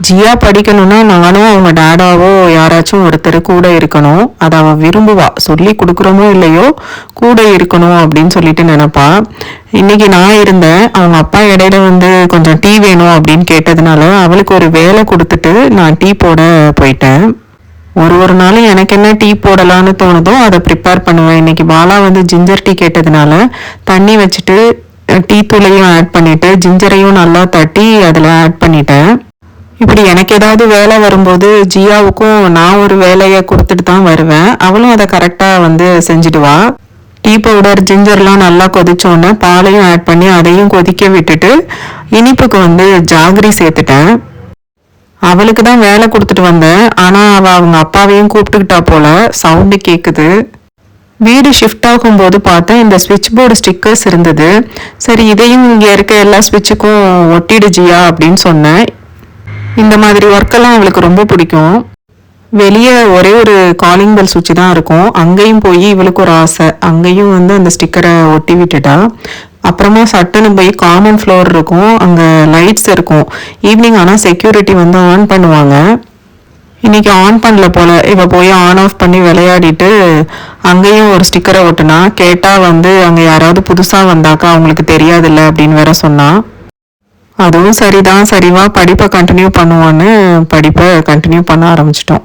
ஜியா படிக்கணும்னா நானும் அவங்க டேடாவோ யாராச்சும் ஒருத்தர் கூட இருக்கணும். அதை அவள் விரும்புவா. சொல்லி கொடுக்குறோமோ இல்லையோ கூட இருக்கணும் அப்படின்னு சொல்லிட்டு நினைப்பா. இன்னைக்கு நான் இருந்தேன். அவங்க அப்பா இடையில கொஞ்சம் டீ வேணும் அப்படின்னு கேட்டதுனால அவளுக்கு ஒரு வேலை கொடுத்துட்டு நான் டீ போட போயிட்டேன். ஒரு நாளும் எனக்கு என்ன டீ போடலான்னு தோணுதோ அதை ப்ரிப்பேர் பண்ணுவேன். இன்னைக்கு பாலா ஜிஞ்சர் டீ கேட்டதுனால தண்ணி வச்சுட்டு டீ தூளையும் ஆட் பண்ணிட்டு ஜிஞ்சரையும் நல்லா தட்டி அதில் ஆட் பண்ணிட்டேன். இப்படி எனக்கு ஏதாவது வேலை வரும்போது ஜியாவுக்கும் நான் ஒரு வேலையை கொடுத்துட்டு தான் வருவேன். அவளும் அதை கரெக்டாக செஞ்சுடுவா. டீ பவுடர் ஜிஞ்சர்லாம் நல்லா கொதிச்சோன்னே பாலையும் ஆட் பண்ணி அதையும் கொதிக்க விட்டுட்டு இனிப்புக்கு ஜாகரி சேர்த்துட்டேன். அவளுக்கு தான் வேலை கொடுத்துட்டு வந்தேன். ஆனால் அவள் அவங்க அப்பாவையும் கூப்பிட்டுக்கிட்டா போல. சவுண்டு கேட்குது. வீடு ஷிஃப்ட் ஆகும்போது பார்த்தேன் இந்த ஸ்விட்ச் போர்டு ஸ்டிக்கர்ஸ் இருந்தது. சரி இதையும் இங்கே இருக்க எல்லா ஸ்விட்சுக்கும் ஒட்டிடுஜியா அப்படின்னு சொன்னேன். இந்த மாதிரி ஒர்க்கெல்லாம் அவளுக்கு ரொம்ப பிடிக்கும். வெளியே ஒரே ஒரு காலிங் பெல் சுவிட்ச் தான் இருக்கும். அங்கேயும் போய் இவளுக்கு ஒரு ஆசை. அங்கேயும் அந்த ஸ்டிக்கரை ஒட்டி விட்டுட்டா. அப்புறமா சட்டுன்னு போய் காமன் ஃப்ளோர் இருக்கும், அங்கே லைட்ஸ் இருக்கும். ஈவினிங் ஆனால் செக்யூரிட்டி ஆன் பண்ணுவாங்க. இன்னைக்கு ஆன் பண்ணல போல. இவ போய் ஆன் ஆஃப் பண்ணி விளையாடிட்டு அங்கேயும் ஒரு ஸ்டிக்கரை ஒட்டுனா. கேட்டால் அங்கே யாராவது புதுசாக வந்தாக்கா அவங்களுக்கு தெரியாதுல்ல அப்படின்னு வேற சொன்னா. அதுவும் சரிதான், சரிவா படிப்பை கண்டினியூ பண்ணுவான்னு படிப்பை கண்டினியூ பண்ண ஆரம்பிச்சிட்டோம்.